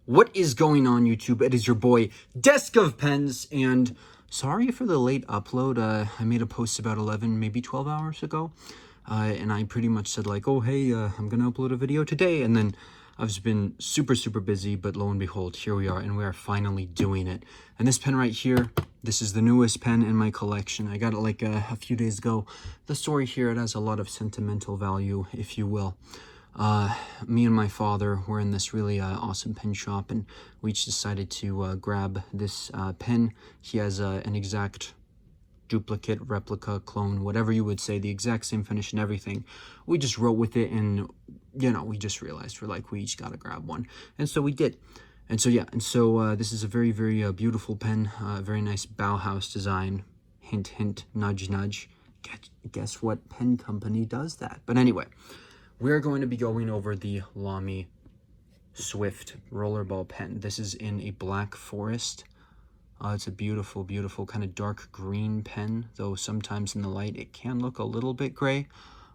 What is going on, YouTube? It is your boy, Desk of Pens, and sorry for the late upload. I made a post about 11, maybe 12 hours ago, and I pretty much said like, oh, hey, I'm gonna upload a video today, and then I've just been super busy, but lo and behold, here we are, and we are finally doing it. And this pen right here, this is the newest pen in my collection. I got it like a few days ago. The story here, it has a lot of sentimental value, if you will. Me and my father were in this really awesome pen shop, and we each decided to grab this pen. He has an exact duplicate, replica, clone, whatever you would say, the exact same finish and everything. We just wrote with it, and you know, we just realized we each gotta grab one, and so we did. And so this is a very beautiful pen, very nice Bauhaus design. Hint hint, nudge nudge. Guess what pen company does that? But anyway, we're going to be going over the Lamy Swift Rollerball pen. This is in a black forest. It's a beautiful kind of dark green pen, though sometimes in the light it can look a little bit gray.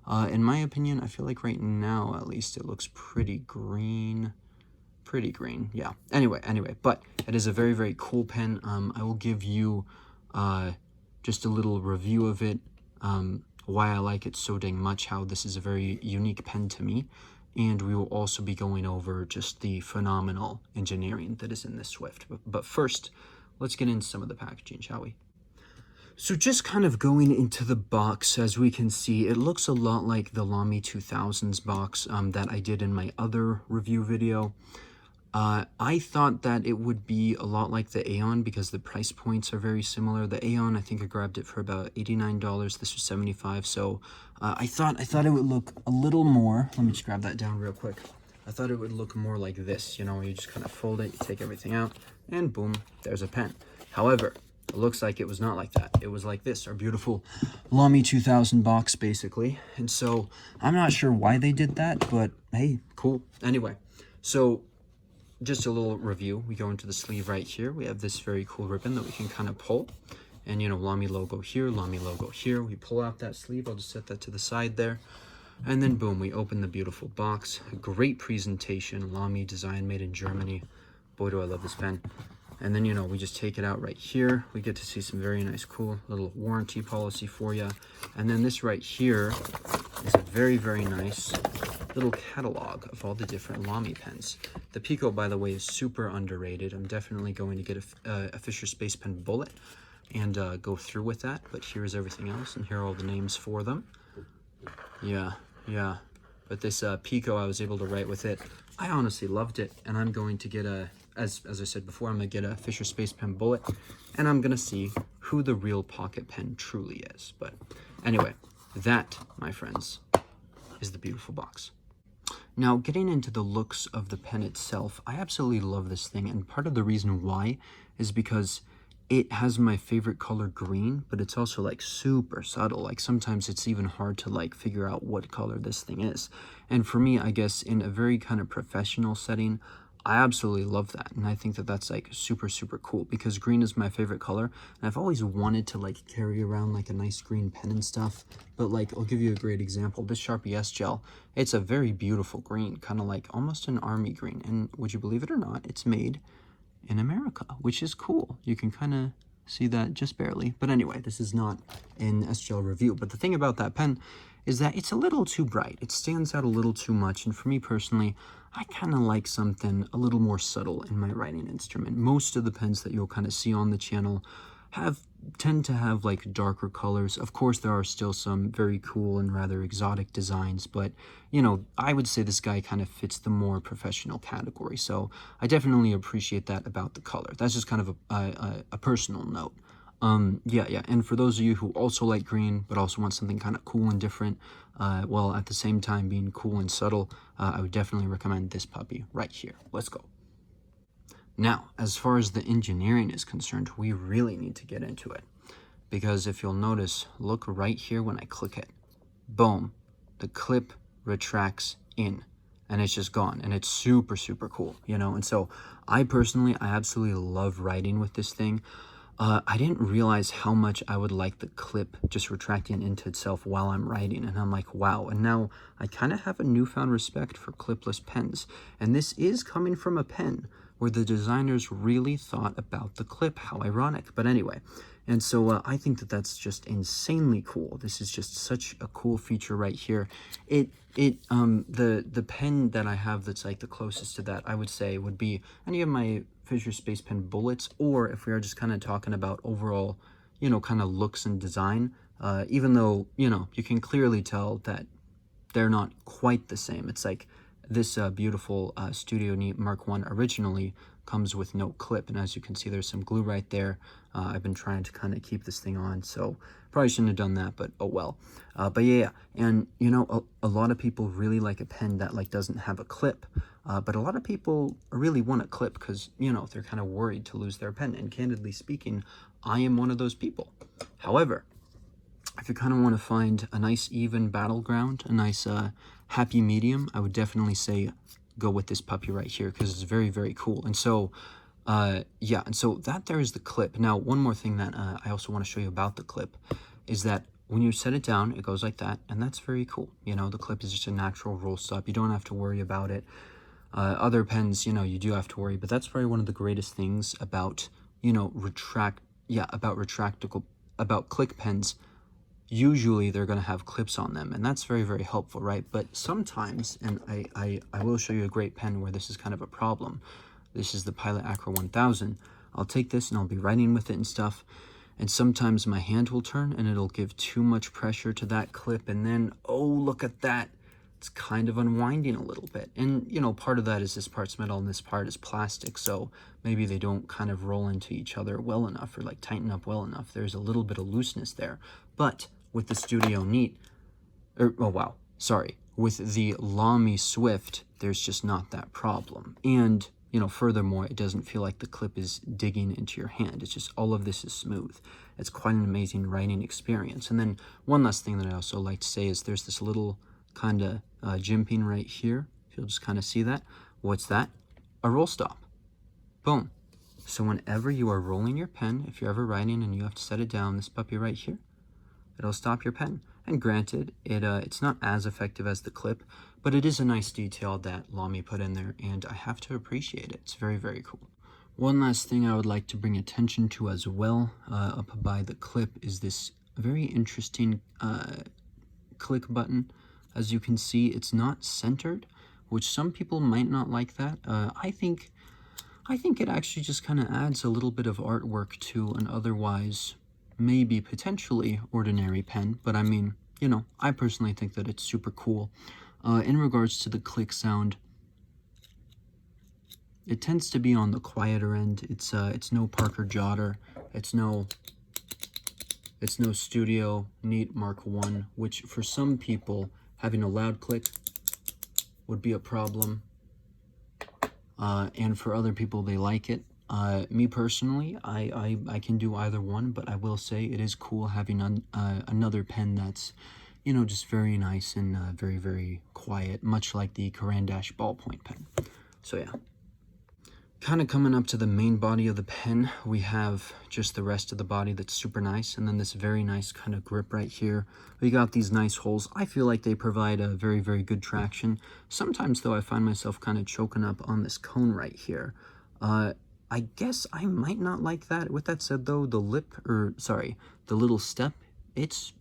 In my opinion, I feel like right now, at least, it looks pretty green. Yeah. Anyway, but it is a very cool pen. I will give you just a little review of it. Why I like it so dang much, how this is a very unique pen to me, and we will also be going over just the phenomenal engineering that is in this Swift. But first, let's get into some of the packaging, shall we? So just kind of going into the box, as we can see, it looks a lot like the Lamy 2000s box that I did in my other review video. I thought that it would be a lot like the Aeon because the price points are very similar. The Aeon, I think I grabbed it for about $89. This was $75. So I thought it would look a little more. Let me just grab that down real quick. I thought it would look more like this. You know, you just kind of fold it, you take everything out, and boom, there's a pen. However, it looks like it was not like that. It was like this, our beautiful Lamy 2000 box, basically. And so I'm not sure why they did that, but hey, cool. Anyway, so just a little review. We go into the sleeve right here. We have this very cool ribbon that we can kind of pull. And, you know, Lamy logo here, Lamy logo here. We pull out that sleeve. I'll just set that to the side there. And then, boom, we open the beautiful box. A great presentation. Lamy design, made in Germany. Boy, do I love this pen. And then, you know, we just take it out right here. We get to see some very nice, cool little warranty policy for you. And then this right here is a very nice little catalog of all the different Lamy pens. The Pico, by the way, is super underrated. I'm definitely going to get a Fisher Space Pen Bullet and go through with that. But here's everything else, and here are all the names for them. Yeah. But this Pico, I was able to write with it. I honestly loved it, and I'm going to get as I said before, I'm going to get a Fisher Space Pen Bullet, and I'm going to see who the real pocket pen truly is. But anyway, that, my friends, is the beautiful box. Now, getting into the looks of the pen itself, I absolutely love this thing, and part of the reason why is because it has my favorite color, green, but it's also like super subtle. Like sometimes it's even hard to like figure out what color this thing is. And for me, I guess in a very kind of professional setting, I absolutely love that, and I think that that's like super cool because green is my favorite color, and I've always wanted to like carry around like a nice green pen and stuff. But like, I'll give you a great example. This Sharpie S Gel, it's a very beautiful green, kind of like almost an army green, and would you believe it or not, it's made in America, which is cool. You can kind of see that just barely. But anyway, this is not an S Gel review, but the thing about that pen is that it's a little too bright. It stands out a little too much, and for me personally, I kind of like something a little more subtle in my writing instrument. Most of the pens that you'll kind of see on the channel tend to have like darker colors. Of course, there are still some very cool and rather exotic designs, but you know, I would say this guy kind of fits the more professional category. So I definitely appreciate that about the color. That's just kind of a personal note. Yeah. And for those of you who also like green, but also want something kind of cool and different, while at the same time being cool and subtle, I would definitely recommend this puppy right here. Let's go. Now, as far as the engineering is concerned, we really need to get into it. Because if you'll notice, look right here when I click it. Boom. The clip retracts in. And it's just gone. And it's super cool, you know? And so, I absolutely love writing with this thing. I didn't realize how much I would like the clip just retracting into itself while I'm writing, and I'm like, wow. And now I kind of have a newfound respect for clipless pens, and this is coming from a pen where the designers really thought about the clip. How ironic. But anyway, and so I think that that's just insanely cool. This is just such a cool feature right here. The pen that I have that's like the closest to that, I would say, would be any of my Fisher Space Pen bullets, or if we are just kind of talking about overall, you know, kind of looks and design, even though, you know, you can clearly tell that they're not quite the same. It's like this beautiful Studio Neat Mark 1 originally comes with no clip, and as you can see, there's some glue right there. I've been trying to kind of keep this thing on, so probably shouldn't have done that, but oh well. But yeah, and you know, a lot of people really like a pen that like doesn't have a clip, but a lot of people really want a clip because, you know, they're kind of worried to lose their pen, and candidly speaking, I am one of those people. However, if you kind of want to find a nice even battleground, a nice happy medium, I would definitely say go with this puppy right here because it's very, very cool. And so, yeah, and so that there is the clip. Now, one more thing that I also want to show you about the clip is that when you set it down, it goes like that, and that's very cool. You know, the clip is just a natural roll stop. You don't have to worry about it. Other pens, you know, you do have to worry, but that's probably one of the greatest things about, you know, about click pens. Usually they're going to have clips on them, and that's very, very helpful, right? But sometimes, and I will show you a great pen where this is kind of a problem. This is the Pilot Acro 1000. I'll take this and I'll be writing with it and stuff, and sometimes my hand will turn and it'll give too much pressure to that clip, and then, oh, look at that. It's kind of unwinding a little bit. And, you know, part of that is this part's metal and this part is plastic, so maybe they don't kind of roll into each other well enough or like tighten up well enough. There's a little bit of looseness there. But with the Studio Neat, with the Lamy Swift, there's just not that problem. And, you know, furthermore, it doesn't feel like the clip is digging into your hand. It's just all of this is smooth. It's quite an amazing writing experience. And then one last thing that I also like to say is there's this little kind of jimping right here. If you'll just kind of see that. What's that? A roll stop. Boom. So whenever you are rolling your pen, if you're ever writing and you have to set it down, this puppy right here, it'll stop your pen. And granted, it's not as effective as the clip, but it is a nice detail that Lamy put in there, and I have to appreciate it. It's very, very cool. One last thing I would like to bring attention to as well, up by the clip, is this very interesting click button. As you can see, it's not centered, which some people might not like that. I think it actually just kind of adds a little bit of artwork to an otherwise maybe potentially ordinary pen, but I mean, you know, I personally think that it's super cool. In regards to the click sound, it tends to be on the quieter end. It's no Parker Jotter, it's no Studio Neat Mark 1, which for some people having a loud click would be a problem, and for other people they like it. Me personally, I can do either one, but I will say it is cool having another pen that's, you know, just very nice and very, very quiet, much like the Caran d'Ache ballpoint pen. So yeah. Kind of coming up to the main body of the pen, we have just the rest of the body that's super nice, and then this very nice kind of grip right here. We got these nice holes. I feel like they provide a very, very good traction. Sometimes, though, I find myself kind of choking up on this cone right here. I guess I might not like that. With that said, though, the little step, it's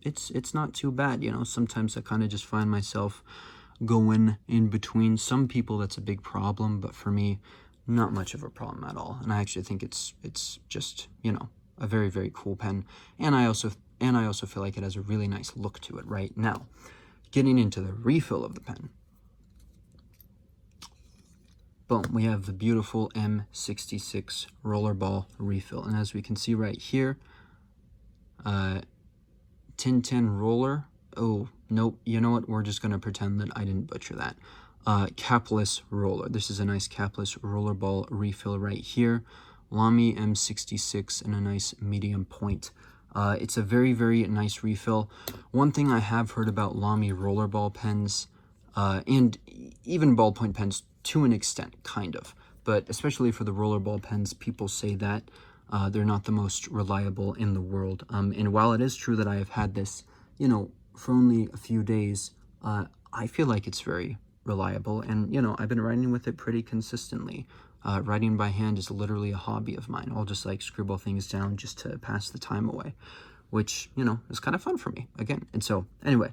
not too bad, you know. Sometimes I kind of just find myself going in between. Some people that's a big problem, but for me, not much of a problem at all. And I actually think it's just, you know, a very, very cool pen. And I also feel like it has a really nice look to it right now. Getting into the refill of the pen. Boom, we have the beautiful M66 Rollerball refill. And as we can see right here, 1010 roller. Oh, nope, you know what? We're just going to pretend that I didn't butcher that. Capless roller. This is a nice capless rollerball refill right here. Lamy M66 and a nice medium point. It's a very, very nice refill. One thing I have heard about Lamy rollerball pens, and even ballpoint pens to an extent, kind of, but especially for the rollerball pens, people say that they're not the most reliable in the world. And while it is true that I have had this, you know, for only a few days, I feel like it's very reliable, and, you know, I've been writing with it pretty consistently. Writing by hand is literally a hobby of mine. I'll just like scribble things down just to pass the time away, which, you know, is kind of fun for me again. And so anyway,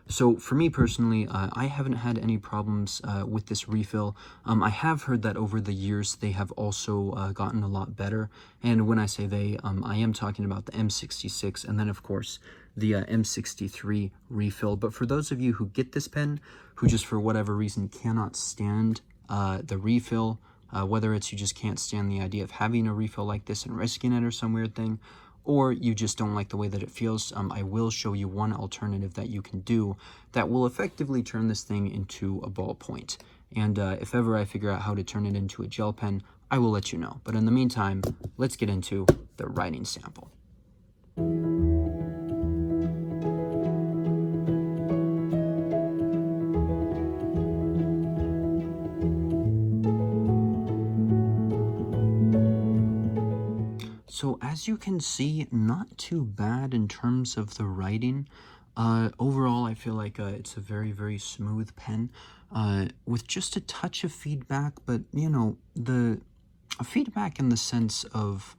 so for me personally, I haven't had any problems with this refill. I have heard that over the years they have also gotten a lot better. And when I say they, I am talking about the M66 and then of course the M63 refill. But for those of you who get this pen, who just for whatever reason cannot stand the refill, whether it's you just can't stand the idea of having a refill like this and risking it or some weird thing, or you just don't like the way that it feels, I will show you one alternative that you can do that will effectively turn this thing into a ballpoint. And if ever I figure out how to turn it into a gel pen, I will let you know. But in the meantime, let's get into the writing sample. So as you can see, not too bad in terms of the writing. Overall, I feel like it's a very, very smooth pen with just a touch of feedback, but you know, the feedback in the sense of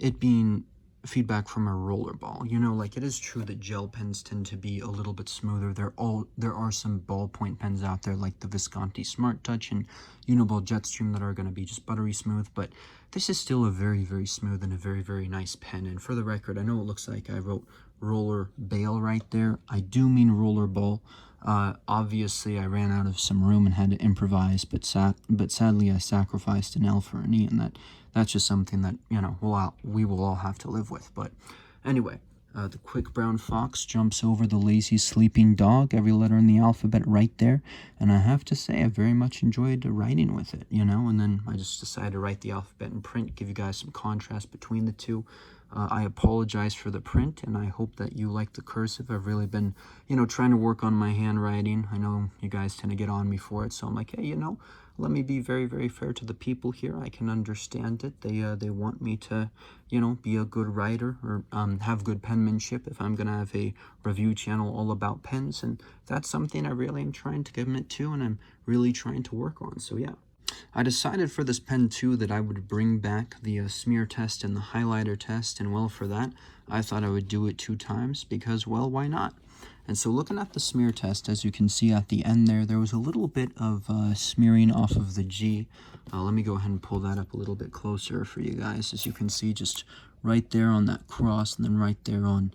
it being feedback from a rollerball. You know, like it is true that gel pens tend to be a little bit smoother. There are some ballpoint pens out there like the Visconti Smart Touch and Uniball Jetstream that are going to be just buttery smooth, but this is still a very, very smooth and a very, very nice pen. And for the record, I know it looks like I wrote roller bale right there. I do mean rollerball. Obviously, I ran out of some room and had to improvise, but sadly, I sacrificed an L for an E, and that's just something that, you know, we will all have to live with. But anyway, the quick brown fox jumps over the lazy sleeping dog, every letter in the alphabet right there. And I have to say, I very much enjoyed writing with it, you know, and then I just decided to write the alphabet in print, give you guys some contrast between the two. I apologize for the print, and I hope that you like the cursive. I've really been, you know, trying to work on my handwriting. I know you guys tend to get on me for it, so I'm like, hey, you know, let me be very, very fair to the people here. I can understand it. They want me to, you know, be a good writer or have good penmanship if I'm gonna have a review channel all about pens, and that's something I really am trying to commit to, and I'm really trying to work on. So yeah. I decided for this pen too that I would bring back the smear test and the highlighter test, and well, for that I thought I would do it 2 times because, well, why not? And so looking at the smear test, as you can see at the end there was a little bit of smearing off of the G. Let me go ahead and pull that up a little bit closer for you guys. As you can see, just right there on that cross, and then right there on,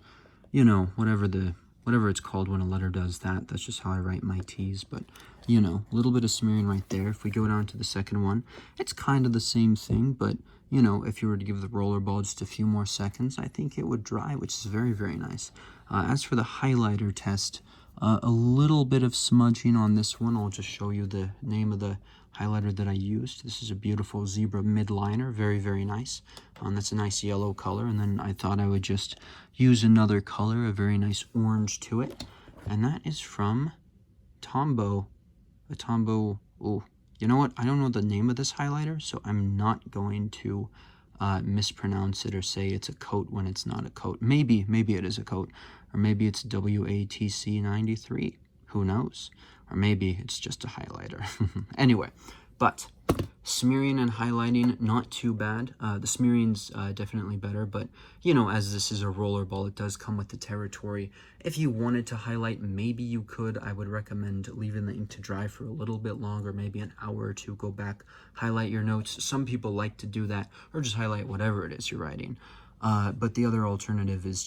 you know, whatever it's called when a letter does that. That's just how I write my T's, but, you know, a little bit of smearing right there. If we go down to the second one, it's kind of the same thing, but, you know, if you were to give the rollerball just a few more seconds, I think it would dry, which is very, very nice. As for the highlighter test, a little bit of smudging on this one. I'll just show you the name of the highlighter that I used. This is a beautiful zebra midliner, very, very nice. That's a nice yellow color, and then I thought I would just use another color, a very nice orange to it, and that is from Tombow. A Tombow, oh, you know what? I don't know the name of this highlighter, so I'm not going to mispronounce it or say it's a coat when it's not a coat. Maybe it is a coat, or maybe it's WATC 93. Who knows? Or maybe it's just a highlighter. Anyway, but smearing and highlighting, not too bad. The smearing's definitely better, but, you know, as this is a rollerball, it does come with the territory. If you wanted to highlight, maybe you could. I would recommend leaving the ink to dry for a little bit longer, maybe an hour or two. Go back, highlight your notes. Some people like to do that, or just highlight whatever it is you're writing. But the other alternative is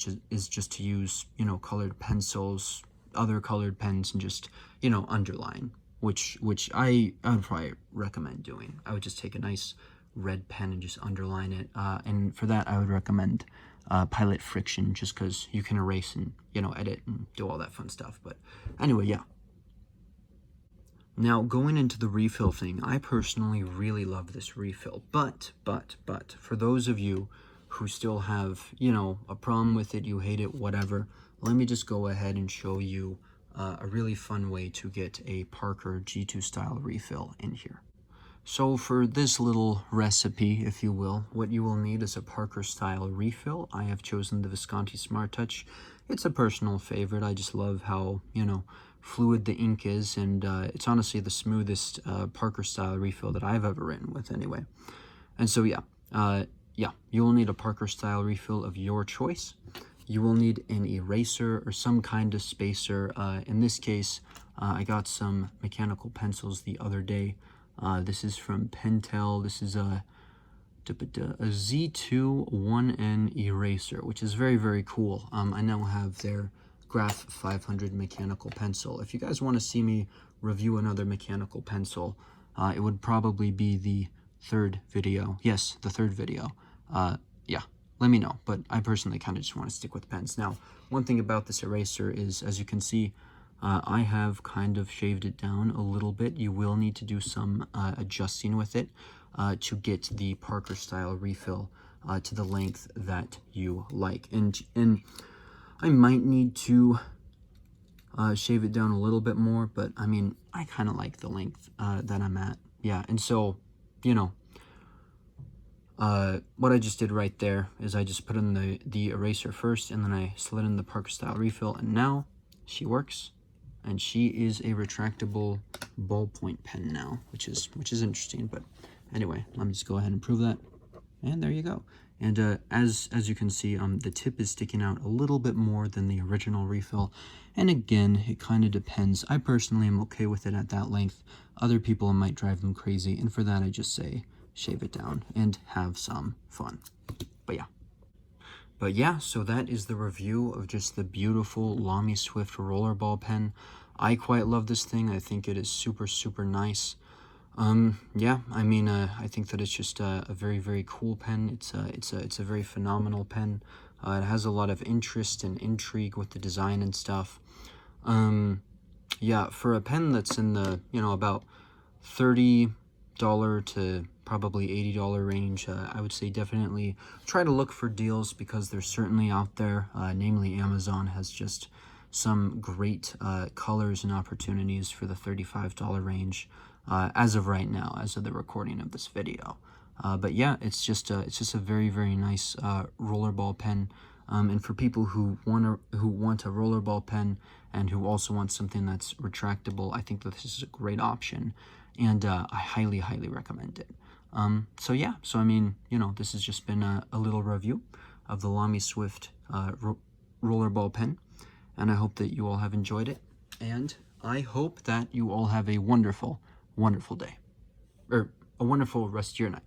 just to use, you know, colored pencils, other colored pens, and just, you know, underline, which I would probably recommend doing. I would just take a nice red pen and just underline it, and for that I would recommend Pilot Friction, just because you can erase and, you know, edit and do all that fun stuff. But anyway, yeah. Now, going into the refill thing, I personally really love this refill, but for those of you who still have, you know, a problem with it, you hate it, whatever, let me just go ahead and show you a really fun way to get a Parker G2 style refill in here. So for this little recipe, if you will, what you will need is a Parker style refill. I have chosen the Visconti Smart Touch. It's a personal favorite. I just love how, you know, fluid the ink is, and it's honestly the smoothest Parker style refill that I've ever written with anyway. And so yeah, you will need a Parker style refill of your choice. You will need an eraser or some kind of spacer. In this case, I got some mechanical pencils the other day. This is from Pentel. This is a Z2 1N eraser, which is very, very cool. I now have their Graph 500 mechanical pencil. If you guys want to see me review another mechanical pencil, it would probably be the third video. Yes, the third video. Yeah, let me know. But I personally kind of just want to stick with pens. Now, one thing about this eraser is, as you can see, I have kind of shaved it down a little bit. You will need to do some adjusting with it to get the Parker style refill to the length that you like. And I might need to shave it down a little bit more, but I mean, I kind of like the length that I'm at. Yeah, and so, you know, what I just did right there is I just put in the eraser first, and then I slid in the Parker style refill, and now she works, and she is a retractable ballpoint pen now, which is interesting. But anyway, let me just go ahead and prove that, and there you go. And as you can see, the tip is sticking out a little bit more than the original refill, and again, it kind of depends. I personally am okay with it at that length. Other people, it might drive them crazy, and for that I just say shave it down and have some fun. But yeah, so that is the review of just the beautiful Lamy Swift Rollerball pen. I quite love this thing. I think it is super, super nice. Yeah, I mean, I think that it's just a very, very cool pen. It's a very phenomenal pen. It has a lot of interest and intrigue with the design and stuff. Yeah, for a pen that's in the, about $30 to probably $80 range, I would say definitely try to look for deals, because they're certainly out there. Namely, Amazon has just some great colors and opportunities for the $35 range as of right now, as of the recording of this video. But yeah, it's just a very, very nice rollerball pen. And for people who want a rollerball pen and who also want something that's retractable, I think that this is a great option, and I highly, highly recommend it. So yeah, I mean, this has just been a little review of the Lamy Swift rollerball pen, and I hope that you all have enjoyed it, and I hope that you all have a wonderful, wonderful day, or a wonderful rest of your night.